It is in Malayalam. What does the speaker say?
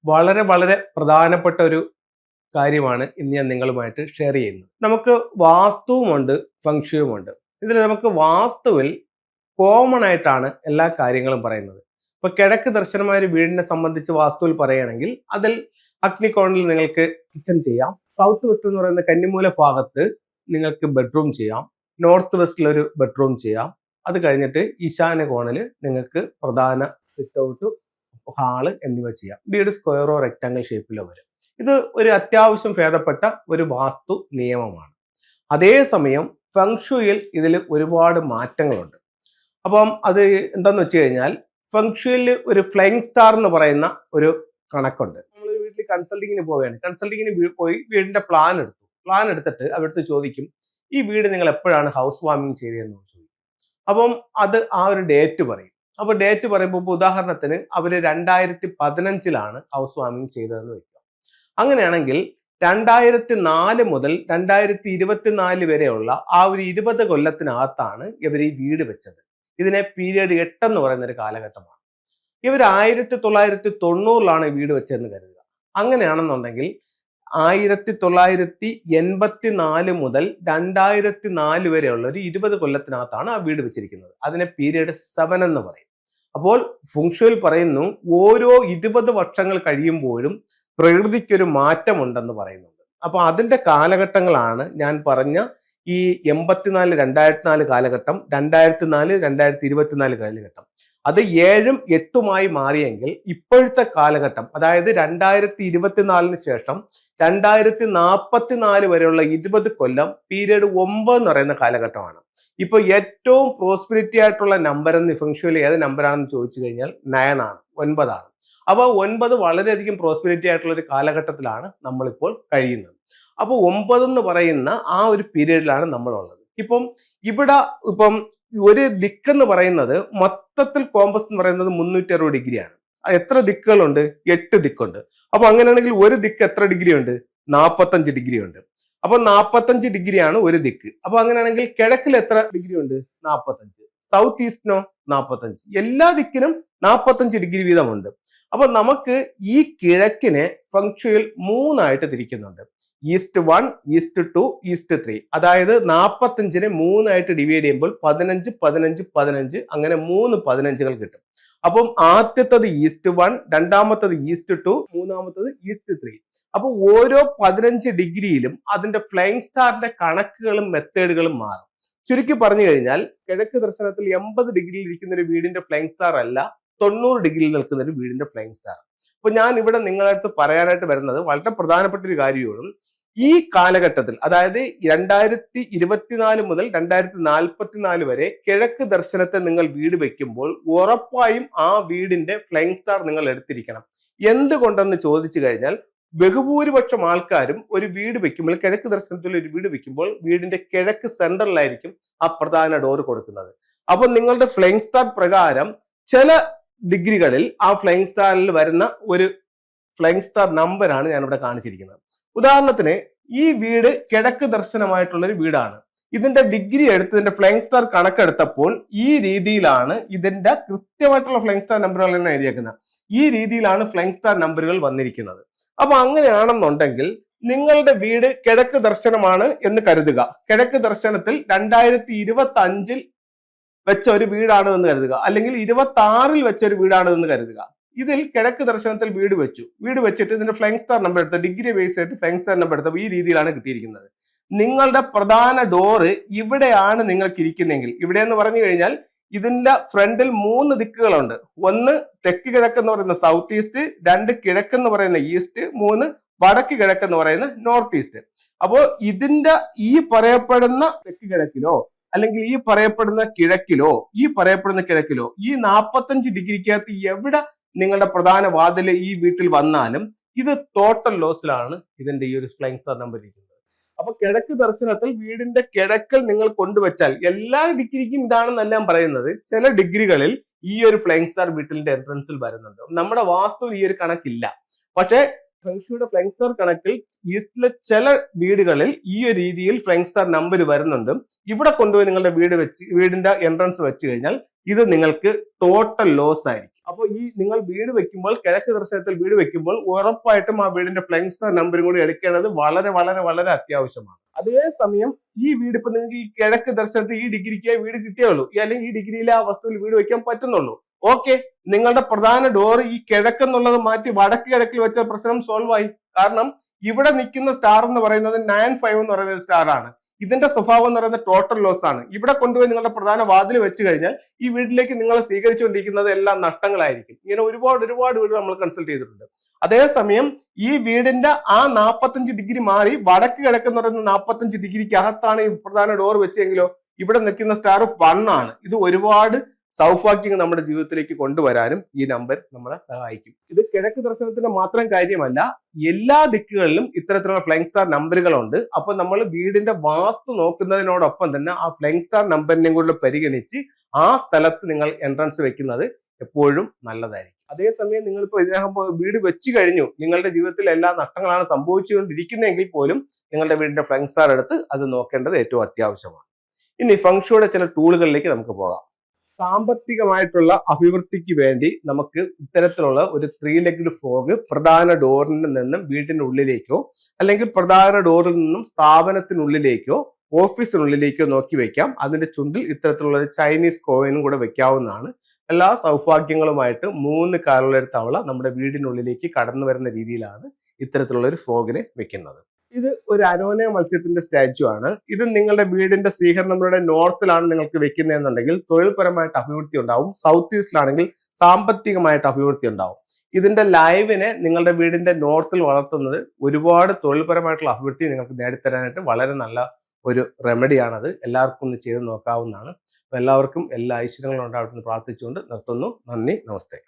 വളരെ വളരെ പ്രധാനപ്പെട്ട ഒരു കാര്യമാണ് ഇന്ന് ഞാൻ നിങ്ങളുമായിട്ട് ഷെയർ ചെയ്യുന്നത്. നമുക്ക് വാസ്തുവുമുണ്ട്, ഫംഗ്ഷനുമുണ്ട്. ഇതിൽ നമുക്ക് വാസ്തുവിൽ കോമൺ ആയിട്ടാണ് എല്ലാ കാര്യങ്ങളും പറയുന്നത്. ഇപ്പൊ കിഴക്ക് ദർശനമായ ഒരു വീടിനെ സംബന്ധിച്ച് വാസ്തുവിൽ പറയുകയാണെങ്കിൽ അതിൽ അഗ്നികോണിൽ നിങ്ങൾക്ക് കിച്ചൺ ചെയ്യാം. സൗത്ത് വെസ്റ്റ് എന്ന് പറയുന്ന കന്നിമൂല ഭാഗത്ത് നിങ്ങൾക്ക് ബെഡ്റൂം ചെയ്യാം. നോർത്ത് വെസ്റ്റിൽ ഒരു ബെഡ്റൂം ചെയ്യാം. അത് കഴിഞ്ഞിട്ട് ഈശാന കോണിൽ നിങ്ങൾക്ക് പ്രധാന സിറ്റ് ഔട്ട്, ഹാള് എന്നിവ ചെയ്യാം. വീട് സ്ക്വയറോ റെക്ടാങ്കിൾ ഷേപ്പിലോ വരും. ഇത് ഒരു അത്യാവശ്യം ഭേദപ്പെട്ട ഒരു വാസ്തു നിയമമാണ്. അതേസമയം ഫെങ്ഷുയിൽ ഇതിൽ ഒരുപാട് മാറ്റങ്ങളുണ്ട്. അപ്പം അത് എന്താന്ന് വെച്ച് കഴിഞ്ഞാൽ ഫെങ്ഷുയിൽ ഒരു ഫ്ലൈങ് സ്റ്റാർ എന്ന് പറയുന്ന ഒരു കണക്കുണ്ട്. നമ്മൾ വീട്ടിൽ കൺസൾട്ടിങ്ങിന് പോവുകയാണ്. കൺസൾട്ടിങ്ങിന് പോയി വീടിന്റെ പ്ലാൻ എടുത്തിട്ട് അവിടുത്തെ ചോദിക്കും, ഈ വീട് നിങ്ങൾ എപ്പോഴാണ് ഹൗസ് വാമിങ് ചെയ്തതെന്ന് ചോദിക്കും. അപ്പം അത് ആ ഒരു ഡേറ്റ് പറയും. അപ്പൊ ഡേറ്റ് പറയുമ്പോൾ ഉദാഹരണത്തിന് അവര് 2015 ഹൗസ് വാമിങ് ചെയ്തതെന്ന് വെക്കുക. അങ്ങനെയാണെങ്കിൽ 2004 മുതൽ 2024 വരെയുള്ള ആ ഒരു 20 കൊല്ലത്തിനകത്താണ് ഇവർ ഈ വീട് വെച്ചത്. ഇതിനെ പീരിയഡ് 8 എന്ന് പറയുന്ന ഒരു കാലഘട്ടമാണ്. ഇവർ 1990 വീട് വെച്ചതെന്ന് കരുതുക. അങ്ങനെയാണെന്നുണ്ടെങ്കിൽ 1984 മുതൽ 2004 വരെയുള്ള ഒരു 20 കൊല്ലത്തിനകത്താണ് ആ വീട് വെച്ചിരിക്കുന്നത്. അതിനെ പീരിയഡ് 7 എന്ന് പറയും. അപ്പോൾ ഫുങ്ഷുവിൽ പറയുന്നു ഓരോ 20 വർഷങ്ങൾ കഴിയുമ്പോഴും പ്രകൃതിക്കൊരു മാറ്റമുണ്ടെന്ന് പറയുന്നുണ്ട്. അപ്പൊ അതിന്റെ കാലഘട്ടങ്ങളാണ് ഞാൻ പറഞ്ഞ ഈ 84 2004 കാലഘട്ടം, 2004 2024 കാലഘട്ടം. അത് 7ഉം 8ഉമായി മാറിയെങ്കിൽ ഇപ്പോഴത്തെ കാലഘട്ടം, അതായത് 2024 ശേഷം 2044 വരെയുള്ള 20 കൊല്ലം പീരീഡ് 9 എന്ന് പറയുന്ന കാലഘട്ടമാണ്. ഇപ്പൊ ഏറ്റവും പ്രോസ്പെരിറ്റി ആയിട്ടുള്ള നമ്പർ എന്ന് ഫെങ്ഷുവിൽ ഏത് നമ്പറാണെന്ന് ചോദിച്ചു കഴിഞ്ഞാൽ 9 ആണ്, 9 ആണ്. അപ്പൊ 9 വളരെയധികം പ്രോസ്പെരിറ്റി ആയിട്ടുള്ള ഒരു കാലഘട്ടത്തിലാണ് നമ്മളിപ്പോൾ കഴിയുന്നത്. അപ്പൊ 9 എന്ന് പറയുന്ന ആ ഒരു പീരീഡിലാണ് നമ്മളുള്ളത്. ഇപ്പം ഒരു ദിക്കെന്ന് പറയുന്നത് മൊത്തത്തിൽ കോമ്പസ് എന്ന് പറയുന്നത് 360 ഡിഗ്രിയാണ്. എത്ര ദിക്കുകളുണ്ട്? 8 ദിക്കുണ്ട്. അപ്പൊ അങ്ങനെയാണെങ്കിൽ ഒരു ദിക്ക് എത്ര ഡിഗ്രി ഉണ്ട്? 45 ഡിഗ്രി ഉണ്ട്. അപ്പൊ 45 ഡിഗ്രിയാണ് ഒരു ദിക്ക്. അപ്പൊ അങ്ങനെയാണെങ്കിൽ കിഴക്കിൽ എത്ര ഡിഗ്രി ഉണ്ട്? 45. സൗത്ത് ഈസ്റ്റിനോ? 45. എല്ലാ ദിക്കിനും 45 ഡിഗ്രി വീതമുണ്ട്. അപ്പൊ നമുക്ക് ഈ കിഴക്കിനെ ഫെങ്ഷുയിൽ 3 തിരിക്കുന്നുണ്ട്. East 1, east 2, east 3. അതായത് 45നെ 3 ഡിവൈഡ് ചെയ്യുമ്പോൾ 15, 15, 15 അങ്ങനെ 3 15കൾ കിട്ടും. അപ്പം ആദ്യത്തത് ഈസ്റ്റ് 1, രണ്ടാമത്തത് ഈസ്റ്റ് 2, മൂന്നാമത്തത് ഈസ്റ്റ് 3. അപ്പൊ ഓരോ 15 ഡിഗ്രിയിലും അതിന്റെ ഫ്ലൈങ് സ്റ്റാറിന്റെ കണക്കുകളും മെത്തേഡുകളും മാറും. ചുരുക്കി പറഞ്ഞു കഴിഞ്ഞാൽ കിഴക്ക് ദർശനത്തിൽ 80 ഡിഗ്രിയിൽ ഇരിക്കുന്ന ഒരു വീടിന്റെ ഫ്ലൈങ് സ്റ്റാർ അല്ല 90 ഡിഗ്രിയിൽ നിൽക്കുന്ന ഒരു വീടിന്റെ ഫ്ലൈങ് സ്റ്റാർ. അപ്പൊ ഞാൻ ഇവിടെ നിങ്ങളുടെ അടുത്ത് പറയാനായിട്ട് വരുന്നത് വളരെ പ്രധാനപ്പെട്ട ഒരു കാര്യമാണ്. ഈ കാലഘട്ടത്തിൽ, അതായത് 2024 മുതൽ 2044 വരെ കിഴക്ക് ദർശനത്തെ നിങ്ങൾ വീട് വെക്കുമ്പോൾ ഉറപ്പായും ആ വീടിന്റെ ഫ്ലൈങ് സ്റ്റാർ നിങ്ങൾ എടുത്തിരിക്കണം. എന്തുകൊണ്ടെന്ന് ചോദിച്ചു കഴിഞ്ഞാൽ ബഹുഭൂരിപക്ഷം ആൾക്കാരും ഒരു വീട് വെക്കുമ്പോൾ, കിഴക്ക് ദർശനത്തിൽ ഒരു വീട് വെക്കുമ്പോൾ വീടിന്റെ കിഴക്ക് സെന്ററിലായിരിക്കും ആ പ്രധാന ഡോർ കൊടുക്കുന്നത്. അപ്പൊ നിങ്ങളുടെ ഫ്ലൈങ് സ്റ്റാർ പ്രകാരം ചില ഡിഗ്രികളിൽ ആ ഫ്ലൈങ് സ്റ്റാറിൽ വരുന്ന ഒരു ഫ്ലൈങ് സ്റ്റാർ നമ്പറാണ് ഞാൻ ഇവിടെ കാണിച്ചിരിക്കുന്നത്. ഉദാഹരണത്തിന് ഈ വീട് കിഴക്ക് ദർശനമായിട്ടുള്ള ഒരു വീടാണ്. ഇതിന്റെ ഡിഗ്രി എടുത്ത് ഇതിന്റെ ഫ്ലൈങ് സ്റ്റാർ കണക്കെടുത്തപ്പോൾ ഈ രീതിയിലാണ് ഇതിന്റെ കൃത്യമായിട്ടുള്ള ഫ്ലൈങ് സ്റ്റാർ നമ്പറുകൾ തന്നെ എഴുതിയേക്കുന്നത്. ഈ രീതിയിലാണ് ഫ്ലൈങ് സ്റ്റാർ നമ്പറുകൾ വന്നിരിക്കുന്നത്. അപ്പൊ അങ്ങനെയാണെന്നുണ്ടെങ്കിൽ നിങ്ങളുടെ വീട് കിഴക്ക് ദർശനമാണ് എന്ന് കരുതുക. കിഴക്ക് ദർശനത്തിൽ 2025 വെച്ച ഒരു വീടാണ് എന്ന് കരുതുക, അല്ലെങ്കിൽ 26 വെച്ച ഒരു വീടാണ് എന്ന് കരുതുക. ഇതിൽ കിഴക്ക് ദർശനത്തിൽ വീട് വെച്ചിട്ട് ഇതിന്റെ ഫ്ലൈങ് സ്റ്റാർ നമ്പർ എടുത്ത് ഡിഗ്രി ബേസ് ആയിട്ട് ഫ്ലൈങ് സ്റ്റാർ നമ്പർ എടുത്തപ്പോൾ ഈ രീതിയിലാണ് കിട്ടിയിരിക്കുന്നത്. നിങ്ങളുടെ പ്രധാന ഡോറ് ഇവിടെയാണ് നിങ്ങൾക്ക് ഇരിക്കുന്നെങ്കിൽ, ഇവിടെ എന്ന് പറഞ്ഞു കഴിഞ്ഞാൽ ഇതിന്റെ ഫ്രണ്ടിൽ 3 ദിക്കുകളുണ്ട്. 1 തെക്ക് കിഴക്ക് എന്ന് പറയുന്ന സൗത്ത് ഈസ്റ്റ്, 2 കിഴക്ക് എന്ന് പറയുന്ന ഈസ്റ്റ്, 3 വടക്ക് കിഴക്ക് എന്ന് പറയുന്ന നോർത്ത് ഈസ്റ്റ്. അപ്പോൾ ഇതിന്റെ ഈ പറയപ്പെടുന്ന തെക്ക് കിഴക്കിലോ അല്ലെങ്കിൽ ഈ പറയപ്പെടുന്ന കിഴക്കിലോ ഈ 45 ഡിഗ്രിക്കകത്ത് എവിടെ നിങ്ങളുടെ പ്രധാന വാതില് ഈ വീട്ടിൽ വന്നാലും ഇത് ടോട്ടൽ ലോസിലാണ് ഇതിന്റെ ഈ ഒരു ഫ്ലൈങ് സ്റ്റാർ നമ്പർ ഇരിക്കുന്നത്. അപ്പൊ കിഴക്ക് ദർശനത്തിൽ വീടിന്റെ കിഴക്കൽ നിങ്ങൾ കൊണ്ടുവച്ചാൽ എല്ലാ ഡിഗ്രിക്കും ഇതാണെന്നല്ല ഞാൻ പറയുന്നത്. ചില ഡിഗ്രികളിൽ ഈ ഒരു ഫ്ലൈങ് സ്റ്റാർ വീട്ടിന്റെ എൻട്രൻസിൽ വരുന്നുണ്ട്. നമ്മുടെ വാസ്തുവിൽ ഈ ഒരു കണക്കില്ല. പക്ഷെ ഫെങ്ഷുയുടെ ഫ്ലൈങ് സ്റ്റാർ കണക്കിൽ ഈസ്റ്റിലെ ചില വീടുകളിൽ ഈ ഒരു രീതിയിൽ ഫ്ലൈങ് സ്റ്റാർ നമ്പർ വരുന്നുണ്ട്. ഇവിടെ കൊണ്ടുപോയി നിങ്ങളുടെ വീടിന്റെ എൻട്രൻസ് വെച്ച് കഴിഞ്ഞാൽ ഇത് നിങ്ങൾക്ക് ടോട്ടൽ ലോസ് ആയിരിക്കും. അപ്പോൾ ഈ നിങ്ങൾ വീട് വെക്കുമ്പോൾ, കിഴക്ക് ദർശനത്തിൽ വീട് വെക്കുമ്പോൾ ഉറപ്പായിട്ടും ആ വീടിന്റെ ഫ്ലൈയിങ് സ്റ്റാർ നമ്പറും കൂടി എടുക്കേണ്ടത് വളരെ വളരെ വളരെ അത്യാവശ്യമാണ്. അതേസമയം ഈ വീട് ഇപ്പൊ നിങ്ങൾക്ക് ഈ കിഴക്ക് ദർശനത്തിൽ ഈ ഡിഗ്രിക്ക് വീട് കിട്ടിയേ ഉള്ളൂ, അല്ലെങ്കിൽ ഈ ഡിഗ്രിയിൽ ആ വസ്തുവിൽ വീട് വെക്കാൻ പറ്റുന്നുള്ളൂ. ഓക്കെ, നിങ്ങളുടെ പ്രധാന ഡോർ ഈ കിഴക്കെന്നുള്ളത് മാറ്റി വടക്ക് കിഴക്കിൽ വെച്ച പ്രശ്നം സോൾവ് ആയി. കാരണം ഇവിടെ നിൽക്കുന്ന സ്റ്റാർ എന്ന് പറയുന്നത് 9-5 എന്ന് പറയുന്ന സ്റ്റാർ ആണ്. ഇതിന്റെ സ്വഭാവം എന്ന് പറയുന്നത് ടോട്ടൽ ലോസ് ആണ്. ഇവിടെ കൊണ്ടുപോയി നിങ്ങളുടെ പ്രധാന വാതിൽ വെച്ച് കഴിഞ്ഞാൽ ഈ വീട്ടിലേക്ക് നിങ്ങൾ സ്വീകരിച്ചുകൊണ്ടിരിക്കുന്നത് എല്ലാം നഷ്ടങ്ങളായിരിക്കും. ഇങ്ങനെ ഒരുപാട് വീട് നമ്മൾ കൺസൾട്ട് ചെയ്തിട്ടുണ്ട്. അതേസമയം ഈ വീടിന്റെ ആ 45 ഡിഗ്രി മാറി വടക്ക് കിഴക്കെന്ന് പറയുന്ന 45 ഡിഗ്രിക്ക് അകത്താണ് ഈ പ്രധാന ഡോർ വെച്ചെങ്കിലോ ഇവിടെ നിൽക്കുന്ന സ്റ്റാർ 1 ആണ്. ഇത് ഒരുപാട് സൗഭാഗ്യങ്ങൾ നമ്മുടെ ജീവിതത്തിലേക്ക് കൊണ്ടുവരാനും ഈ നമ്പർ നമ്മളെ സഹായിക്കും. ഇത് കിഴക്ക് ദർശനത്തിന്റെ മാത്രം കാര്യമല്ല, എല്ലാ ദിക്കുകളിലും ഇത്തരത്തിലുള്ള ഫ്ലൈയിങ് സ്റ്റാർ നമ്പറുകളുണ്ട്. അപ്പൊ നമ്മൾ വീടിന്റെ വാസ്തു നോക്കുന്നതിനോടൊപ്പം തന്നെ ആ ഫ്ലൈയിങ് സ്റ്റാർ നമ്പറിനെയും കൂടെ പരിഗണിച്ച് ആ സ്ഥലത്ത് നിങ്ങൾ എൻട്രൻസ് വെക്കുന്നത് എപ്പോഴും നല്ലതായിരിക്കും. അതേസമയം നിങ്ങളിപ്പോൾ ഇതിനകം വീട് വെച്ച് കഴിഞ്ഞു, നിങ്ങളുടെ ജീവിതത്തിൽ എല്ലാ നഷ്ടങ്ങളാണ് സംഭവിച്ചുകൊണ്ടിരിക്കുന്നതെങ്കിൽ പോലും നിങ്ങളുടെ വീടിന്റെ ഫ്ലൈയിങ് സ്റ്റാർ എടുത്ത് അത് നോക്കേണ്ടത് ഏറ്റവും അത്യാവശ്യമാണ്. ഇനി ഫംഗ്ഷയുടെ ചില ടൂളുകളിലേക്ക് നമുക്ക് പോകാം. സാമ്പത്തികമായിട്ടുള്ള അഭിവൃദ്ധിക്ക് വേണ്ടി നമുക്ക് ഇത്തരത്തിലുള്ള ഒരു 3 ലെഗ്ഡ് ഫ്രോഗ് പ്രധാന ഡോറിൽ നിന്നും വീടിന്റെ ഉള്ളിലേക്കോ, അല്ലെങ്കിൽ പ്രധാന ഡോറിൽ നിന്നും സ്ഥാപനത്തിനുള്ളിലേക്കോ ഓഫീസിനുള്ളിലേക്കോ നോക്കി വെക്കാം. അതിന്റെ ചുണ്ടിൽ ഇത്തരത്തിലുള്ള ഒരു ചൈനീസ് കോയിനും കൂടെ വെക്കാവുന്നതാണ്. എല്ലാ സൗഭാഗ്യങ്ങളുമായിട്ട് 3 കാലുള്ള ഒരു തവള നമ്മുടെ വീടിനുള്ളിലേക്ക് കടന്നു വരുന്ന രീതിയിലാണ് ഇത്തരത്തിലുള്ള ഒരു ഫ്രോഗിനെ വെക്കുന്നത്. ഇത് ഒരു അരോന മത്സ്യത്തിന്റെ സ്റ്റാച്ചു ആണ്. ഇത് നിങ്ങളുടെ വീടിന്റെ സ്വീകരണങ്ങളുടെ നോർത്തിലാണ് നിങ്ങൾക്ക് വെക്കുന്നതെന്നുണ്ടെങ്കിൽ തൊഴിൽപരമായിട്ട് അഭിവൃദ്ധി ഉണ്ടാവും. സൗത്ത് ഈസ്റ്റിലാണെങ്കിൽ സാമ്പത്തികമായിട്ട് അഭിവൃദ്ധി ഉണ്ടാവും. ഇതിന്റെ ലൈവിനെ നിങ്ങളുടെ വീടിന്റെ നോർത്തിൽ വളർത്തുന്നത് ഒരുപാട് തൊഴിൽപരമായിട്ടുള്ള അഭിവൃദ്ധി നിങ്ങൾക്ക് നേടിത്തരാനായിട്ട് വളരെ നല്ല ഒരു റെമഡിയാണത്. എല്ലാവർക്കും ഒന്ന് ചെയ്ത് നോക്കാവുന്നതാണ്. എല്ലാവർക്കും എല്ലാ ഐശ്വര്യങ്ങളും ഉണ്ടാവട്ടെ എന്ന് പ്രാർത്ഥിച്ചുകൊണ്ട് നിർത്തുന്നു. നന്ദി, നമസ്തേ.